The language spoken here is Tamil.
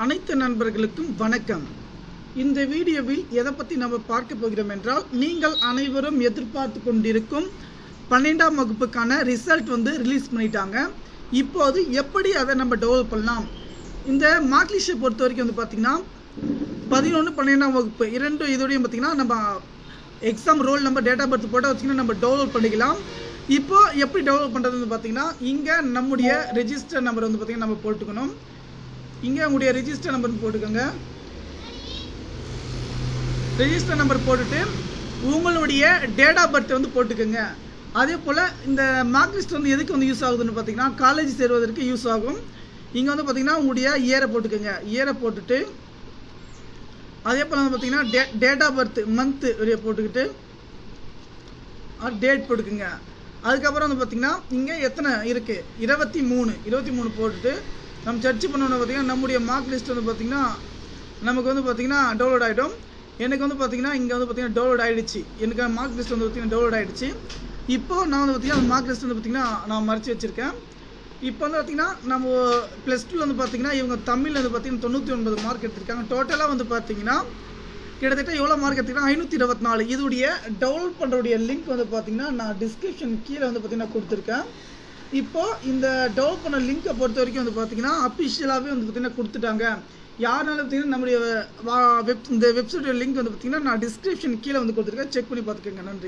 அனைத்து நண்பர்களுக்கும் வணக்கம். இந்த வீடியோவில் எதை பற்றி நம்ம பார்க்க போகிறோம் என்றால், நீங்கள் அனைவரும் எதிர்பார்த்து கொண்டிருக்கும் 12ஆம் வகுப்புக்கான ரிசல்ட் ரிலீஸ் பண்ணிட்டாங்க. இப்போது எப்படி அதை நம்ம டெவலப் பண்ணலாம்? இந்த மார்க் லிஸ்ட்டை பொறுத்த வரைக்கும் பார்த்தீங்கன்னா 11 12ஆம் வகுப்பு இரண்டு இதோடையும் பார்த்தீங்கன்னா நம்ம exam roll number date of birth போட்டால் வச்சிங்கன்னா நம்ம டெவலப் பண்ணிக்கலாம். இப்போ எப்படி டெவலப் பண்ணுறதுன்னு பார்த்தீங்கன்னா, இங்கே நம்முடைய ரெஜிஸ்டர் நம்பர் பார்த்தீங்கன்னா நம்ம போட்டுக்கணும். இங்கே உங்களுடைய ரெஜிஸ்டர் நம்பர் போட்டுக்கோங்க. ரெஜிஸ்டர் நம்பர் போட்டுட்டு உங்களுடைய டேட் ஆஃப் பர்த் போட்டுக்கோங்க. அதே போல் இந்த மார்க் லிஸ்ட் எதுக்கு யூஸ் ஆகுதுன்னு பார்த்தீங்கன்னா, காலேஜ் சேருவதற்கு யூஸ் ஆகும். இங்கே பார்த்தீங்கன்னா உங்களுடைய இயரை போட்டுக்கோங்க. இயரை போட்டுட்டு அதே போல் பார்த்தீங்கன்னா டேட் ஆஃப் பர்த் மந்த்து போட்டுக்கிட்டு டேட் போட்டுக்குங்க. அதுக்கப்புறம் பார்த்தீங்கன்னா இங்கே எத்தனை இருக்குது, 23 போட்டுட்டு நம்ம சர்ச் பண்ணோன்னு பார்த்தீங்கன்னா நம்முடைய மார்க் லிஸ்ட் பார்த்தீங்கன்னா நமக்கு பார்த்தீங்கன்னா டவுன்லோட் ஆகிடும். எனக்கு பார்த்தீங்கன்னா இங்கே பார்த்தீங்கன்னா டவுன்லோட் ஆகிடுச்சு. எனக்கு மார்க் லிஸ்ட் பார்த்தீங்கன்னா டவுன்லோட் ஆகிடுச்சு. இப்போது நான் பார்த்தீங்கன்னா மார்க் லிஸ்ட் பார்த்தீங்கன்னா நான் மறைச்சி வச்சுருக்கேன். இப்போ பார்த்தீங்கன்னா நம்ம +2 பார்த்தீங்கன்னா இவங்க தமிழ் பார்த்தீங்கன்னா 99 மார்க் எடுத்திருக்காங்க. டோட்டலாக பார்த்தீங்கன்னா கிட்டத்தட்ட எவ்வளோ மார்க் எடுத்துக்கிட்டாங்க, 524. இதோடைய டவுன்லோட் பண்ணுறோடைய லிங்க் பார்த்தீங்கன்னா நான் டிஸ்கிரிப்ஷன் கீழே பார்த்தீங்கன்னா கொடுத்துருக்கேன். இப்போது இந்த டவுன்லோட் பண்ண லிங்கை பொறுத்த வரைக்கும் பார்த்தீங்கன்னா அஃபிஷியலாகவே பார்த்தீங்கன்னா கொடுத்துட்டாங்க. யாருனாலும் பார்த்தீங்கன்னா நம்முடைய இந்த வெப்சைட்டோட லிங்க் பார்த்தீங்கன்னா நான் டிஸ்கிரிப்ஷன் கீழே கொடுத்துருக்கேன். செக் பண்ணி பார்த்துக்கோங்க. நன்றி.